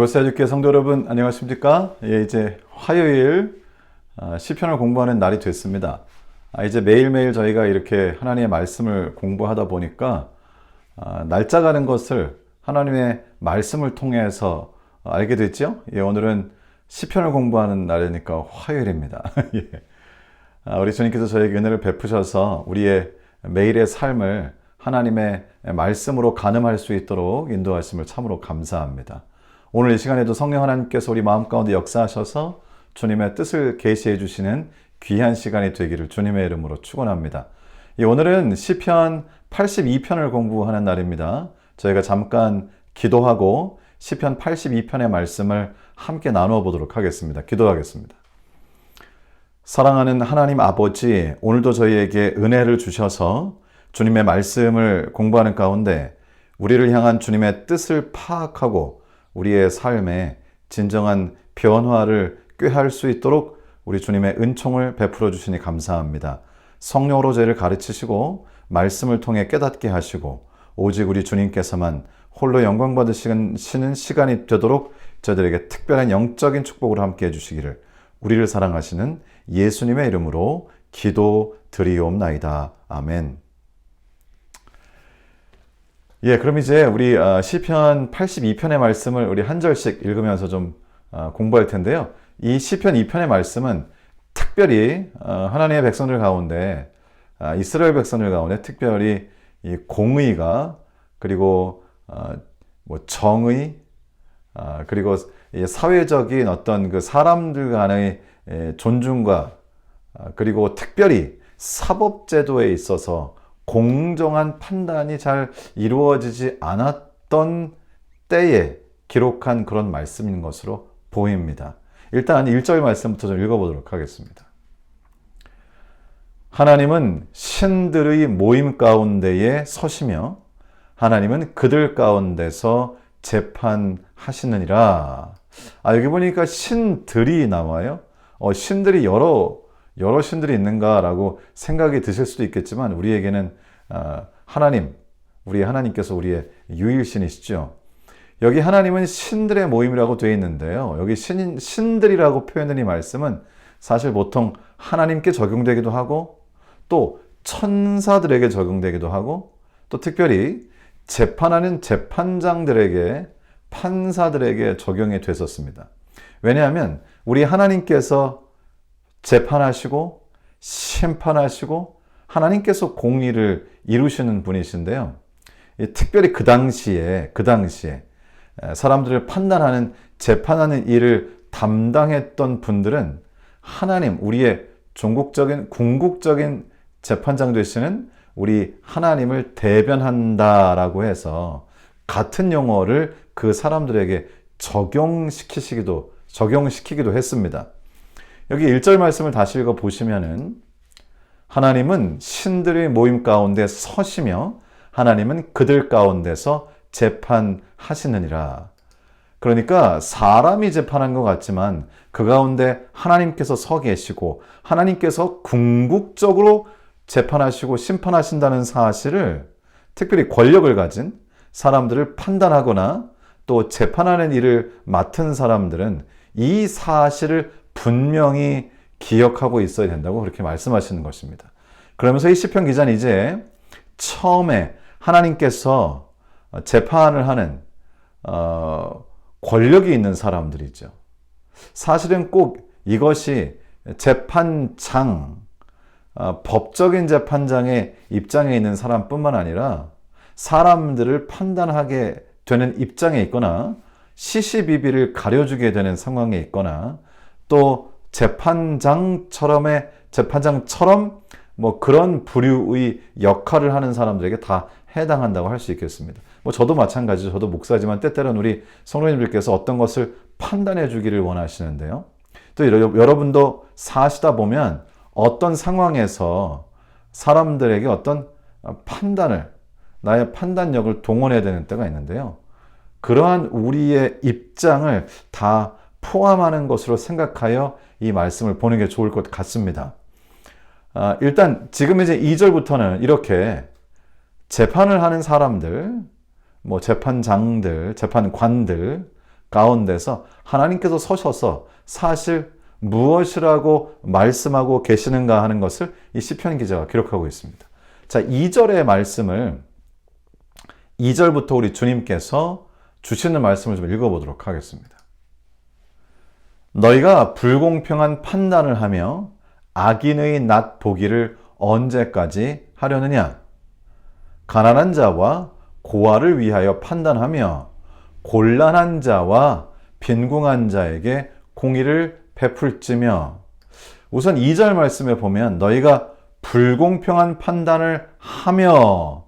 이곳사역교회 성도 여러분 안녕하십니까? 이제 화요일 시편을 공부하는 날이 됐습니다. 이제 매일매일 저희가 이렇게 하나님의 말씀을 공부하다 보니까 날짜 가는 것을 하나님의 말씀을 통해서 알게 됐죠? 오늘은 시편을 공부하는 날이니까 화요일입니다. 우리 주님께서 저에게 은혜를 베푸셔서 우리의 매일의 삶을 하나님의 말씀으로 가늠할 수 있도록 인도하심을 참으로 감사합니다. 오늘 이 시간에도 성령 하나님께서 우리 마음 가운데 역사하셔서 주님의 뜻을 계시해 주시는 귀한 시간이 되기를 주님의 이름으로 축원합니다. 오늘은 시편 82편을 공부하는 날입니다. 저희가 잠깐 기도하고 시편 82편의 말씀을 함께 나누어 보도록 하겠습니다. 기도하겠습니다. 사랑하는 하나님 아버지, 오늘도 저희에게 은혜를 주셔서 주님의 말씀을 공부하는 가운데 우리를 향한 주님의 뜻을 파악하고 우리의 삶에 진정한 변화를 꾀할 수 있도록 우리 주님의 은총을 베풀어 주시니 감사합니다. 성령으로 저희를 가르치시고 말씀을 통해 깨닫게 하시고 오직 우리 주님께서만 홀로 영광 받으시는 시간이 되도록 저희들에게 특별한 영적인 축복을 함께 해주시기를 우리를 사랑하시는 예수님의 이름으로 기도드리옵나이다. 아멘. 그럼 이제 우리 시편 82편의 말씀을 우리 한 절씩 읽으면서 좀 공부할 텐데요. 이 시편 2편의 말씀은 특별히 하나님의 백성들 가운데 이스라엘 백성들 가운데 특별히 이 공의가 그리고 정의 그리고 사회적인 어떤 그 사람들 간의 존중과 그리고 특별히 사법제도에 있어서 공정한 판단이 잘 이루어지지 않았던 때에 기록한 그런 말씀인 것으로 보입니다. 일단 1절 말씀부터 좀 읽어보도록 하겠습니다. 하나님은 신들의 모임 가운데에 서시며 하나님은 그들 가운데서 재판하시느니라. 여기 보니까 신들이 나와요. 신들이 여러 신들이 있는가라고 생각이 드실 수도 있겠지만 우리에게는 우리 하나님께서 우리의 유일신이시죠. 여기 하나님은 신들의 모임이라고 되어 있는데요. 여기 신들이라고 표현된 이 말씀은 사실 보통 하나님께 적용되기도 하고 또 천사들에게 적용되기도 하고 또 특별히 재판하는 재판장들에게 판사들에게 적용이 됐었습니다. 왜냐하면 우리 하나님께서 재판하시고 심판하시고 하나님께서 공의를 이루시는 분이신데요. 특별히 그 당시에 사람들을 판단하는 재판하는 일을 담당했던 분들은 하나님, 우리의 궁극적인 재판장 되시는 우리 하나님을 대변한다라고 해서 같은 용어를 그 사람들에게 적용시키기도 했습니다. 여기 1절 말씀을 다시 읽어보시면은 하나님은 신들의 모임 가운데 서시며 하나님은 그들 가운데서 재판하시느니라. 그러니까 사람이 재판한 것 같지만 그 가운데 하나님께서 서 계시고 하나님께서 궁극적으로 재판하시고 심판하신다는 사실을 특별히 권력을 가진 사람들을 판단하거나 또 재판하는 일을 맡은 사람들은 이 사실을 분명히 기억하고 있어야 된다고 그렇게 말씀하시는 것입니다. 그러면서 이 시편 기자는 이제 처음에 하나님께서 재판을 하는 권력이 있는 사람들이죠. 사실은 꼭 이것이 재판장, 법적인 재판장의 입장에 있는 사람뿐만 아니라 사람들을 판단하게 되는 입장에 있거나 시시비비를 가려주게 되는 상황에 있거나 또 재판장처럼 그런 부류의 역할을 하는 사람들에게 다 해당한다고 할 수 있겠습니다. 저도 마찬가지죠. 저도 목사지만 때때로는 우리 성도님들께서 어떤 것을 판단해 주기를 원하시는데요. 또 여러분도 사시다 보면 어떤 상황에서 사람들에게 어떤 나의 판단력을 동원해야 되는 때가 있는데요. 그러한 우리의 입장을 다 포함하는 것으로 생각하여 이 말씀을 보는 게 좋을 것 같습니다. 일단 지금 이제 2절부터는 이렇게 재판을 하는 사람들, 재판장들, 재판관들 가운데서 하나님께서 서셔서 사실 무엇이라고 말씀하고 계시는가 하는 것을 이 시편 기자가 기록하고 있습니다. 자, 2절의 말씀을 2절부터 우리 주님께서 주시는 말씀을 좀 읽어보도록 하겠습니다. 너희가 불공평한 판단을 하며 악인의 낫 보기를 언제까지 하려느냐? 가난한 자와 고아를 위하여 판단하며 곤란한 자와 빈궁한 자에게 공의를 베풀지며. 우선 2절 말씀에 보면 너희가 불공평한 판단을 하며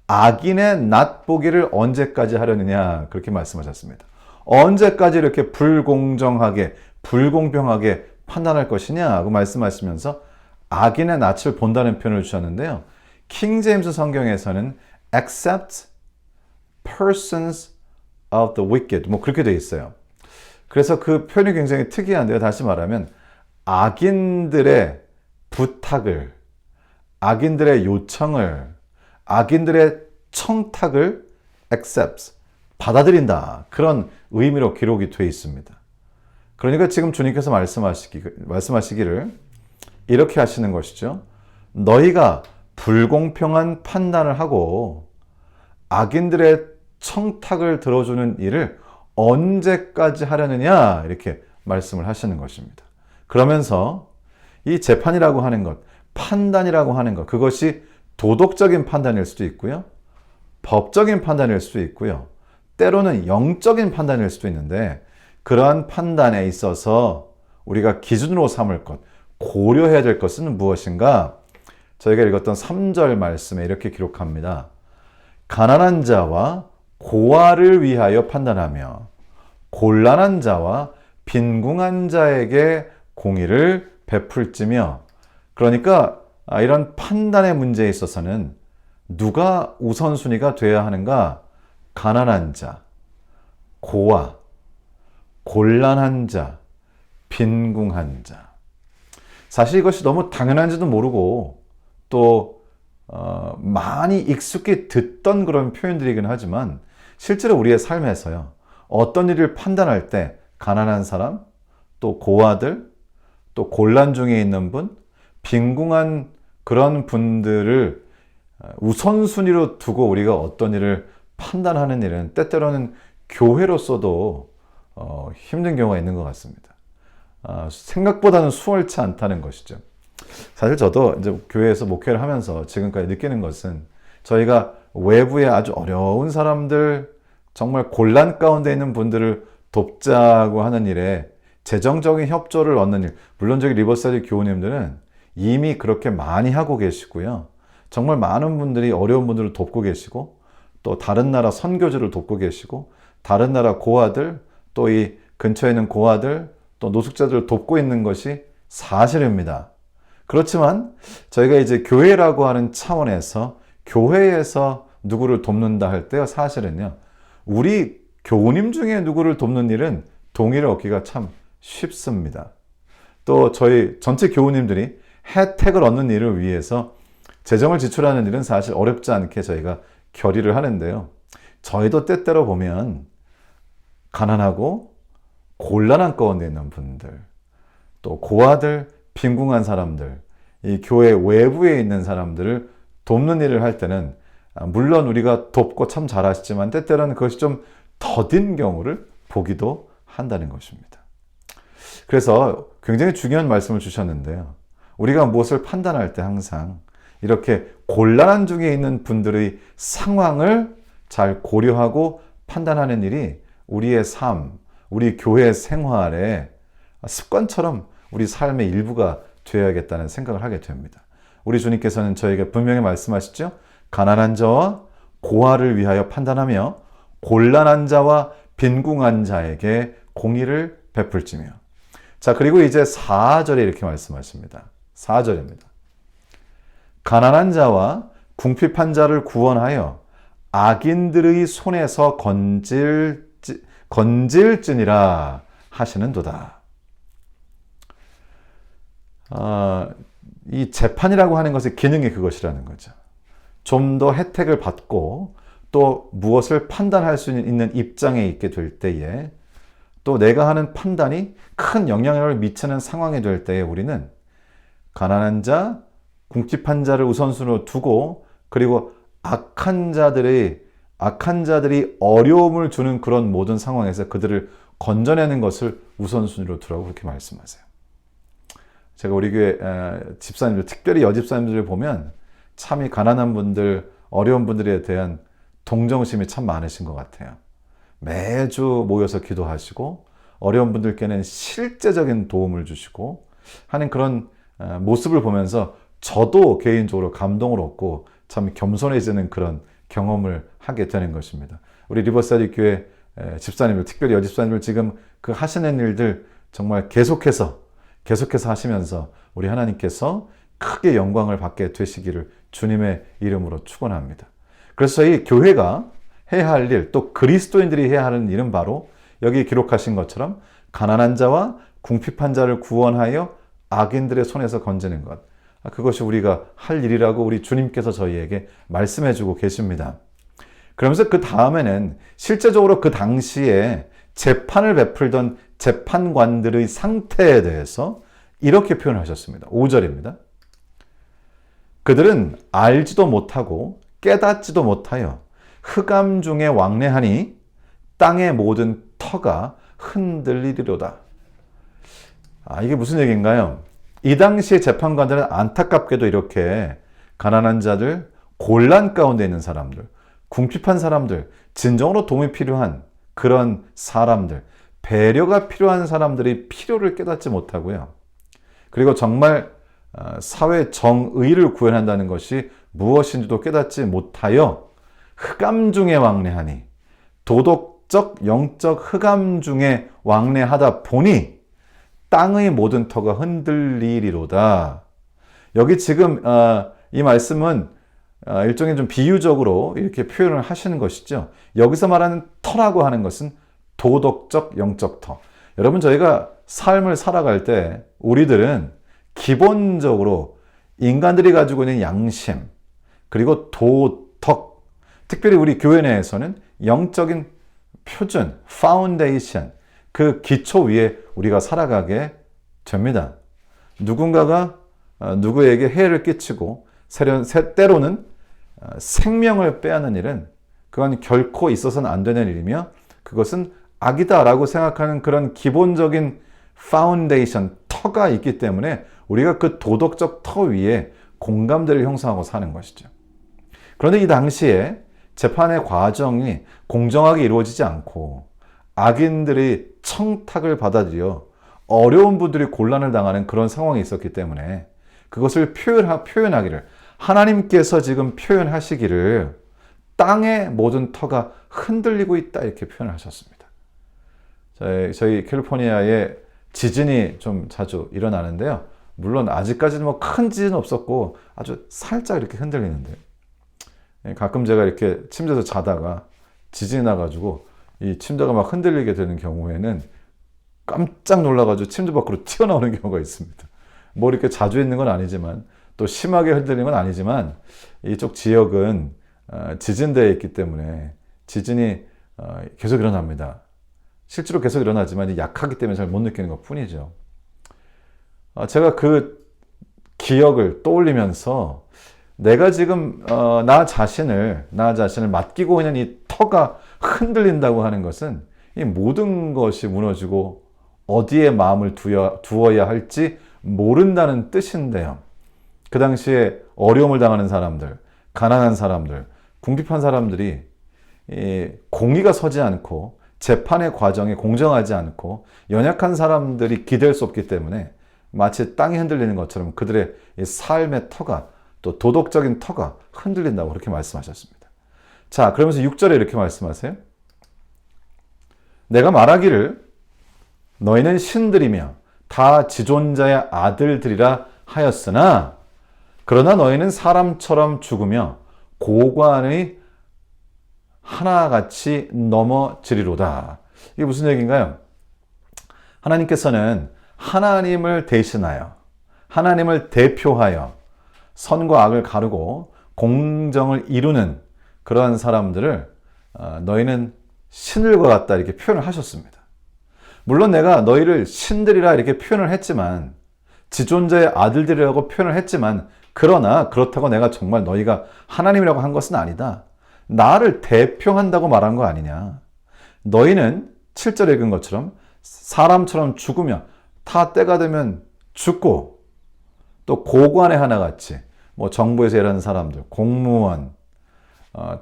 악인의 낫 보기를 언제까지 하려느냐, 그렇게 말씀하셨습니다. 언제까지 이렇게 불공정하게 불공평하게 판단할 것이냐고 말씀하시면서 악인의 낯을 본다는 표현을 주셨는데요. 킹 제임스 성경에서는 accept persons of the wicked, 뭐 그렇게 되어 있어요. 그래서 그 표현이 굉장히 특이한데요. 다시 말하면 악인들의 부탁을, 악인들의 요청을, 악인들의 청탁을 accepts, 받아들인다, 그런 의미로 기록이 되어 있습니다. 그러니까 지금 주님께서 말씀하시기를 이렇게 하시는 것이죠. 너희가 불공평한 판단을 하고 악인들의 청탁을 들어주는 일을 언제까지 하려느냐, 이렇게 말씀을 하시는 것입니다. 그러면서 이 재판이라고 하는 것, 판단이라고 하는 것, 그것이 도덕적인 판단일 수도 있고요, 법적인 판단일 수도 있고요, 때로는 영적인 판단일 수도 있는데, 그러한 판단에 있어서 우리가 기준으로 삼을 것, 고려해야 될 것은 무엇인가? 저희가 읽었던 3절 말씀에 이렇게 기록합니다. 가난한 자와 고아를 위하여 판단하며 곤란한 자와 빈궁한 자에게 공의를 베풀지며. 그러니까 이런 판단의 문제에 있어서는 누가 우선순위가 되어야 하는가? 가난한 자, 고아, 곤란한 자, 빈궁한 자. 사실 이것이 너무 당연한지도 모르고 또 많이 익숙히 듣던 그런 표현들이긴 하지만 실제로 우리의 삶에서요, 어떤 일을 판단할 때 가난한 사람, 또 고아들, 또 곤란 중에 있는 분, 빈궁한 그런 분들을 우선순위로 두고 우리가 어떤 일을 판단하는 일은 때때로는 교회로서도 힘든 경우가 있는 것 같습니다. 생각보다는 수월치 않다는 것이죠. 사실 저도 이제 교회에서 목회를 하면서 지금까지 느끼는 것은 저희가 외부의 아주 어려운 사람들, 정말 곤란 가운데 있는 분들을 돕자고 하는 일에 재정적인 협조를 얻는 일, 물론 저희 리버사이드 교우님들은 이미 그렇게 많이 하고 계시고요, 정말 많은 분들이 어려운 분들을 돕고 계시고, 또 다른 나라 선교주를 돕고 계시고, 다른 나라 고아들, 또 이 근처에 있는 고아들, 또 노숙자들을 돕고 있는 것이 사실입니다. 그렇지만 저희가 이제 교회라고 하는 차원에서 교회에서 누구를 돕는다 할 때요, 사실은요, 우리 교우님 중에 누구를 돕는 일은 동의를 얻기가 참 쉽습니다. 또 저희 전체 교우님들이 혜택을 얻는 일을 위해서 재정을 지출하는 일은 사실 어렵지 않게 저희가 결의를 하는데요, 저희도 때때로 보면 가난하고 곤란한 가운데 있는 분들, 또 고아들, 빈궁한 사람들, 이 교회 외부에 있는 사람들을 돕는 일을 할 때는 물론 우리가 돕고 참 잘하시지만 때때로는 그것이 좀 더딘 경우를 보기도 한다는 것입니다. 그래서 굉장히 중요한 말씀을 주셨는데요, 우리가 무엇을 판단할 때 항상 이렇게 곤란한 중에 있는 분들의 상황을 잘 고려하고 판단하는 일이 우리의 삶, 우리 교회 생활의 습관처럼 우리 삶의 일부가 되어야겠다는 생각을 하게 됩니다. 우리 주님께서는 저에게 분명히 말씀하시죠. 가난한 자와 고아를 위하여 판단하며 곤란한 자와 빈궁한 자에게 공의를 베풀지며. 자, 그리고 이제 4절에 이렇게 말씀하십니다. 4절입니다. 가난한 자와 궁핍한 자를 구원하여 악인들의 손에서 건질지니라 하시는도다. 이 재판이라고 하는 것의 기능이 그것이라는 거죠. 좀 더 혜택을 받고 또 무엇을 판단할 수 있는 입장에 있게 될 때에 또 내가 하는 판단이 큰 영향력을 미치는 상황이 될 때에 우리는 가난한 자, 궁핍한 자를 우선순위로 두고 그리고 악한 자들이 어려움을 주는 그런 모든 상황에서 그들을 건져내는 것을 우선순위로 두라고 그렇게 말씀하세요. 제가 우리 교회 집사님들, 특별히 여집사님들을 보면 참 이 가난한 분들, 어려운 분들에 대한 동정심이 참 많으신 것 같아요. 매주 모여서 기도하시고 어려운 분들께는 실제적인 도움을 주시고 하는 그런 모습을 보면서 저도 개인적으로 감동을 얻고 참 겸손해지는 그런 경험을 하게 되는 것입니다. 우리 리버사이드 교회 집사님들, 특별히 여집사님들 지금 그 하시는 일들 정말 계속해서 하시면서 우리 하나님께서 크게 영광을 받게 되시기를 주님의 이름으로 축원합니다. 그래서 이 교회가 해야 할 일, 또 그리스도인들이 해야 하는 일은 바로 여기 기록하신 것처럼 가난한 자와 궁핍한 자를 구원하여 악인들의 손에서 건지는 것. 그것이 우리가 할 일이라고 우리 주님께서 저희에게 말씀해 주고 계십니다. 그러면서 그 다음에는 실제적으로 그 당시에 재판을 베풀던 재판관들의 상태에 대해서 이렇게 표현하셨습니다. 5절입니다. 그들은 알지도 못하고 깨닫지도 못하여 흑암 중에 왕래하니 땅의 모든 터가 흔들리리로다. 이게 무슨 얘기인가요? 이 당시의 재판관들은 안타깝게도 이렇게 가난한 자들, 곤란 가운데 있는 사람들, 궁핍한 사람들, 진정으로 도움이 필요한 그런 사람들, 배려가 필요한 사람들이 필요를 깨닫지 못하고요. 그리고 정말 사회 정의를 구현한다는 것이 무엇인지도 깨닫지 못하여 흑암 중에 왕래하니, 도덕적, 영적 흑암 중에 왕래하다 보니 땅의 모든 터가 흔들리리로다. 여기 지금 이 말씀은 일종의 좀 비유적으로 이렇게 표현을 하시는 것이죠. 여기서 말하는 터라고 하는 것은 도덕적, 영적 터. 여러분, 저희가 삶을 살아갈 때 우리들은 기본적으로 인간들이 가지고 있는 양심, 그리고 도덕, 특별히 우리 교회 내에서는 영적인 표준, 파운데이션, 그 기초 위에 우리가 살아가게 됩니다. 누군가가 누구에게 해를 끼치고 때로는 생명을 빼앗는 일은 그건 결코 있어서는 안 되는 일이며 그것은 악이다라고 생각하는 그런 기본적인 파운데이션, 터가 있기 때문에 우리가 그 도덕적 터 위에 공감대를 형성하고 사는 것이죠. 그런데 이 당시에 재판의 과정이 공정하게 이루어지지 않고 악인들이 청탁을 받아들여 어려운 분들이 곤란을 당하는 그런 상황이 있었기 때문에 그것을 표현하기를, 하나님께서 지금 표현하시기를 땅의 모든 터가 흔들리고 있다 이렇게 표현을 하셨습니다. 저희 캘리포니아에 지진이 좀 자주 일어나는데요. 물론 아직까지는 뭐 큰 지진은 없었고 아주 살짝 이렇게 흔들리는데요. 가끔 제가 이렇게 침대에서 자다가 지진이 나가지고 이 침대가 막 흔들리게 되는 경우에는 깜짝 놀라가지고 침대 밖으로 튀어나오는 경우가 있습니다. 뭐 이렇게 자주 있는 건 아니지만 또 심하게 흔들리는 건 아니지만 이쪽 지역은 지진대에 있기 때문에 지진이 계속 일어납니다. 실제로 계속 일어나지만 약하기 때문에 잘 못 느끼는 것 뿐이죠. 제가 그 기억을 떠올리면서 내가 지금 나 자신을 맡기고 있는 이 터가 흔들린다고 하는 것은 이 모든 것이 무너지고 어디에 마음을 두어야 할지 모른다는 뜻인데요. 그 당시에 어려움을 당하는 사람들, 가난한 사람들, 궁핍한 사람들이 공의가 서지 않고 재판의 과정이 공정하지 않고 연약한 사람들이 기댈 수 없기 때문에 마치 땅이 흔들리는 것처럼 그들의 삶의 터가, 또 도덕적인 터가 흔들린다고 그렇게 말씀하셨습니다. 자, 그러면서 6절에 이렇게 말씀하세요. 내가 말하기를 너희는 신들이며 다 지존자의 아들들이라 하였으나 그러나 너희는 사람처럼 죽으며 고관의 하나같이 넘어지리로다. 이게 무슨 얘기인가요? 하나님께서는 하나님을 대신하여, 하나님을 대표하여 선과 악을 가르고 공정을 이루는 그러한 사람들을 너희는 신들과 같다 이렇게 표현을 하셨습니다. 물론 내가 너희를 신들이라 이렇게 표현을 했지만, 지존자의 아들들이라고 표현을 했지만, 그러나 그렇다고 내가 정말 너희가 하나님이라고 한 것은 아니다. 나를 대표한다고 말한 거 아니냐. 너희는 7절에 읽은 것처럼 사람처럼 죽으며 다 때가 되면 죽고, 또 고관의 하나같이 뭐 정부에서 일하는 사람들, 공무원,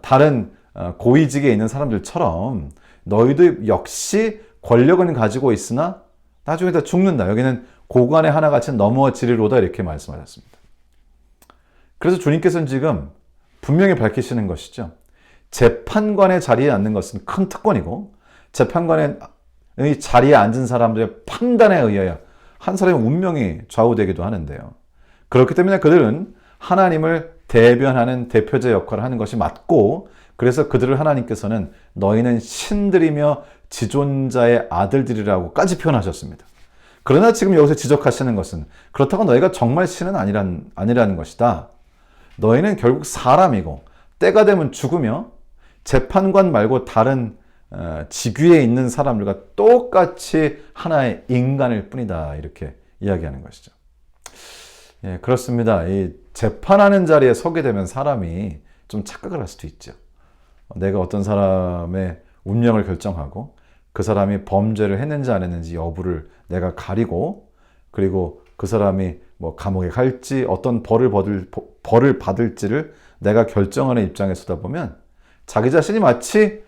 다른 고위직에 있는 사람들처럼 너희도 역시 권력은 가지고 있으나 나중에 다 죽는다. 여기는 고관의 하나같이 넘어지리로다 이렇게 말씀하셨습니다. 그래서 주님께서는 지금 분명히 밝히시는 것이죠. 재판관의 자리에 앉는 것은 큰 특권이고, 재판관의 자리에 앉은 사람들의 판단에 의하여 한 사람의 운명이 좌우되기도 하는데요. 그렇기 때문에 그들은 하나님을 대변하는 대표자 역할을 하는 것이 맞고, 그래서 그들을 하나님께서는 너희는 신들이며 지존자의 아들들이라고까지 표현하셨습니다. 그러나 지금 여기서 지적하시는 것은 그렇다고 너희가 정말 신은 아니라는 것이다. 너희는 결국 사람이고 때가 되면 죽으며 재판관 말고 다른 직위에 있는 사람들과 똑같이 하나의 인간일 뿐이다. 이렇게 이야기하는 것이죠. 예, 그렇습니다. 이 재판하는 자리에 서게 되면 사람이 좀 착각을 할 수도 있죠. 내가 어떤 사람의 운명을 결정하고 그 사람이 범죄를 했는지 안 했는지 여부를 내가 가리고, 그리고 그 사람이 뭐 감옥에 갈지 어떤 벌을 받을지를 내가 결정하는 입장에 서다 보면 자기 자신이 마치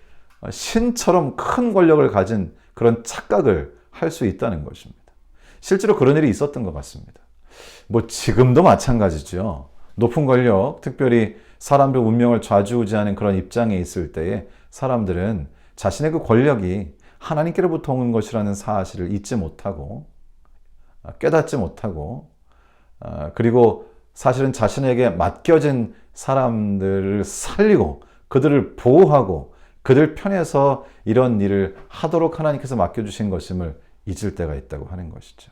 신처럼 큰 권력을 가진 그런 착각을 할 수 있다는 것입니다. 실제로 그런 일이 있었던 것 같습니다. 뭐 지금도 마찬가지죠. 높은 권력, 특별히 사람들 운명을 좌지우지하는 그런 입장에 있을 때에 사람들은 자신의 그 권력이 하나님께로부터 오는 것이라는 사실을 잊지 못하고, 깨닫지 못하고, 그리고 사실은 자신에게 맡겨진 사람들을 살리고 그들을 보호하고 그들 편에서 이런 일을 하도록 하나님께서 맡겨주신 것임을 잊을 때가 있다고 하는 것이죠.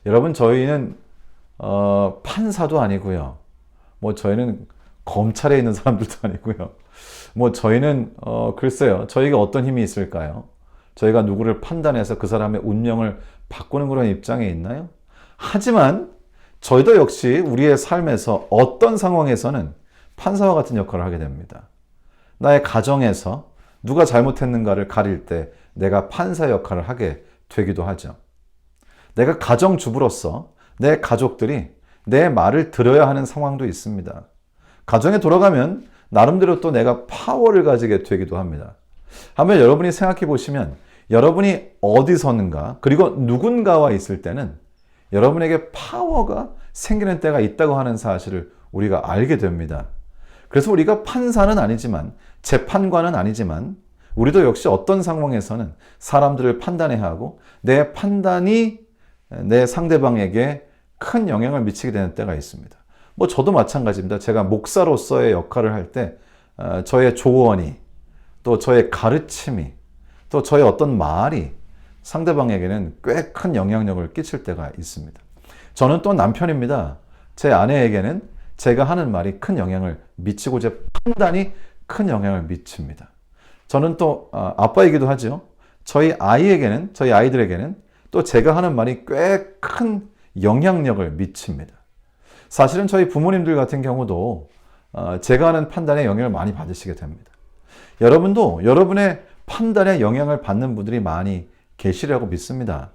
여러분, 저희는 판사도 아니고요. 뭐 저희는 검찰에 있는 사람들도 아니고요. 뭐 저희는 글쎄요. 저희가 어떤 힘이 있을까요? 저희가 누구를 판단해서 그 사람의 운명을 바꾸는 그런 입장에 있나요? 하지만 저희도 역시 우리의 삶에서 어떤 상황에서는 판사와 같은 역할을 하게 됩니다. 나의 가정에서 누가 잘못했는가를 가릴 때 내가 판사 역할을 하게 되기도 하죠. 내가 가정주부로서 내 가족들이 내 말을 들어야 하는 상황도 있습니다. 가정에 돌아가면 나름대로 또 내가 파워를 가지게 되기도 합니다. 한번 여러분이 생각해 보시면 여러분이 어디 서는가, 그리고 누군가와 있을 때는 여러분에게 파워가 생기는 때가 있다고 하는 사실을 우리가 알게 됩니다. 그래서 우리가 판사는 아니지만, 재판관은 아니지만, 우리도 역시 어떤 상황에서는 사람들을 판단해야 하고 내 판단이 내 상대방에게 큰 영향을 미치게 되는 때가 있습니다. 뭐 저도 마찬가지입니다. 제가 목사로서의 역할을 할 때 저의 조언이, 또 저의 가르침이, 또 저의 어떤 말이 상대방에게는 꽤 큰 영향력을 끼칠 때가 있습니다. 저는 또 남편입니다. 제 아내에게는 제가 하는 말이 큰 영향을 미치고 제 판단이 큰 영향을 미칩니다. 저는 또 아빠이기도 하죠. 저희 아이들에게는 또 제가 하는 말이 꽤 큰 영향력을 미칩니다. 사실은 저희 부모님들 같은 경우도 제가 하는 판단에 영향을 많이 받으시게 됩니다. 여러분도 여러분의 판단에 영향을 받는 분들이 많이 계시리라고 믿습니다.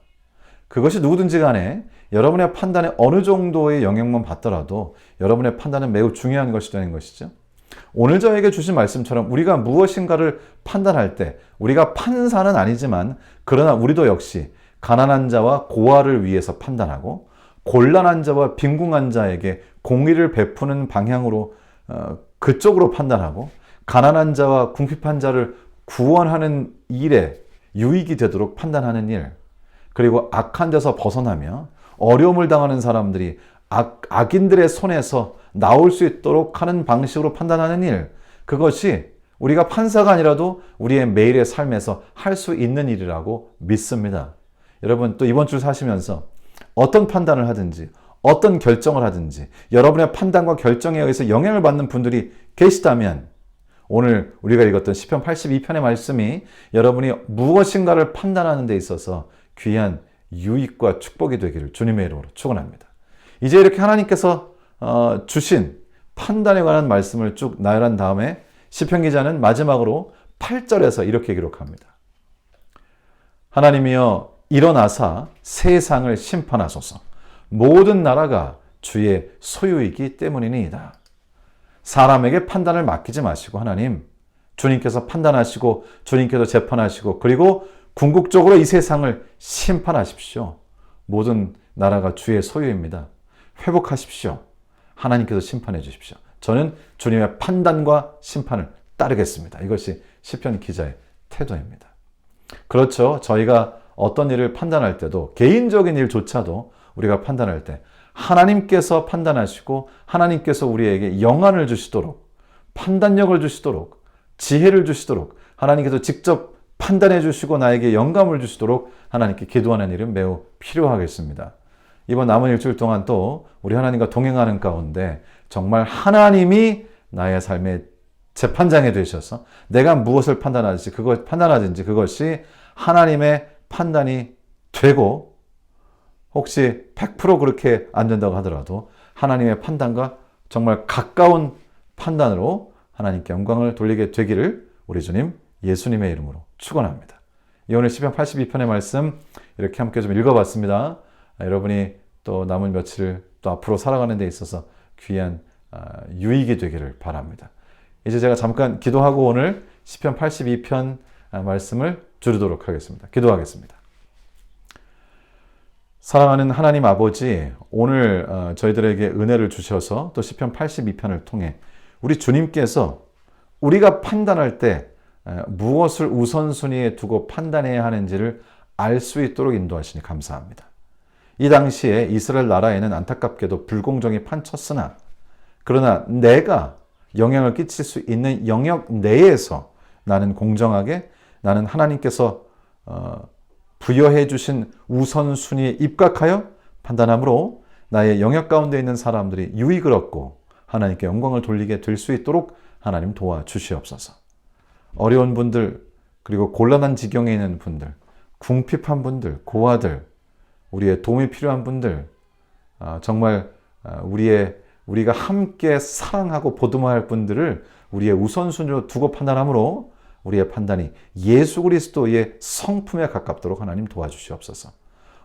그것이 누구든지 간에 여러분의 판단에 어느 정도의 영향만 받더라도 여러분의 판단은 매우 중요한 것이 되는 것이죠. 오늘 저에게 주신 말씀처럼 우리가 무엇인가를 판단할 때 우리가 판사는 아니지만, 그러나 우리도 역시 가난한 자와 고아를 위해서 판단하고 곤란한 자와 빈궁한 자에게 공의를 베푸는 방향으로 그쪽으로 판단하고, 가난한 자와 궁핍한 자를 구원하는 일에 유익이 되도록 판단하는 일, 그리고 악한 데서 벗어나며 어려움을 당하는 사람들이 악인들의 손에서 나올 수 있도록 하는 방식으로 판단하는 일, 그것이 우리가 판사가 아니라도 우리의 매일의 삶에서 할 수 있는 일이라고 믿습니다. 여러분, 또 이번 주 사시면서 어떤 판단을 하든지 어떤 결정을 하든지 여러분의 판단과 결정에 의해서 영향을 받는 분들이 계시다면 오늘 우리가 읽었던 시편 82편의 말씀이 여러분이 무엇인가를 판단하는 데 있어서 귀한 유익과 축복이 되기를 주님의 이름으로 축원합니다. 이제 이렇게 하나님께서 주신 판단에 관한 말씀을 쭉 나열한 다음에 시편 기자는 마지막으로 8절에서 이렇게 기록합니다. 하나님이여 일어나사 세상을 심판하소서. 모든 나라가 주의 소유이기 때문이니이다. 사람에게 판단을 맡기지 마시고 하나님, 주님께서 판단하시고 주님께서 재판하시고 그리고 궁극적으로 이 세상을 심판하십시오. 모든 나라가 주의 소유입니다. 회복하십시오. 하나님께서 심판해 주십시오. 저는 주님의 판단과 심판을 따르겠습니다. 이것이 시편 기자의 태도입니다. 그렇죠. 저희가 어떤 일을 판단할 때도 개인적인 일조차도 우리가 판단할 때 하나님께서 판단하시고 하나님께서 우리에게 영안을 주시도록 판단력을 주시도록 지혜를 주시도록 하나님께서 직접 판단해 주시고 나에게 영감을 주시도록 하나님께 기도하는 일은 매우 필요하겠습니다. 이번 남은 일주일 동안 또 우리 하나님과 동행하는 가운데 정말 하나님이 나의 삶의 재판장이 되셔서 내가 무엇을 판단하든지 그것이 하나님의 판단이 되고 혹시 100% 그렇게 안 된다고 하더라도 하나님의 판단과 정말 가까운 판단으로 하나님께 영광을 돌리게 되기를 우리 주님 예수님의 이름으로 축원합니다. 오늘 시편 82편의 말씀 이렇게 함께 좀 읽어봤습니다. 여러분이 또 남은 며칠을 또 앞으로 살아가는 데 있어서 귀한 유익이 되기를 바랍니다. 이제 제가 잠깐 기도하고 오늘 시편 82편 말씀을 줄이도록 하겠습니다. 기도하겠습니다. 사랑하는 하나님 아버지, 오늘 저희들에게 은혜를 주셔서 또 시편 82편을 통해 우리 주님께서 우리가 판단할 때 무엇을 우선순위에 두고 판단해야 하는지를 알 수 있도록 인도하시니 감사합니다. 이 당시에 이스라엘 나라에는 안타깝게도 불공정이 판쳤으나 그러나 내가 영향을 끼칠 수 있는 영역 내에서 나는 공정하게 나는 하나님께서 부여해 주신 우선순위에 입각하여 판단함으로 나의 영역 가운데 있는 사람들이 유익을 얻고 하나님께 영광을 돌리게 될 수 있도록 하나님 도와주시옵소서. 어려운 분들 그리고 곤란한 지경에 있는 분들 궁핍한 분들 고아들 우리의 도움이 필요한 분들 정말 우리가 함께 사랑하고 보듬어야 할 분들을 우리의 우선순위로 두고 판단함으로 우리의 판단이 예수 그리스도의 성품에 가깝도록 하나님 도와주시옵소서.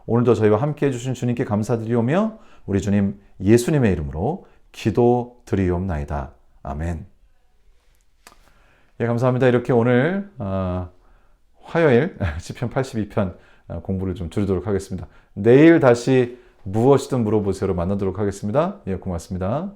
오늘도 저희와 함께 해주신 주님께 감사드리오며 우리 주님 예수님의 이름으로 기도드리옵나이다. 아멘. 예, 감사합니다. 이렇게 오늘 화요일 시편 82편 공부를 좀 줄이도록 하겠습니다. 내일 다시 무엇이든 물어보세요로 만나도록 하겠습니다. 예, 고맙습니다.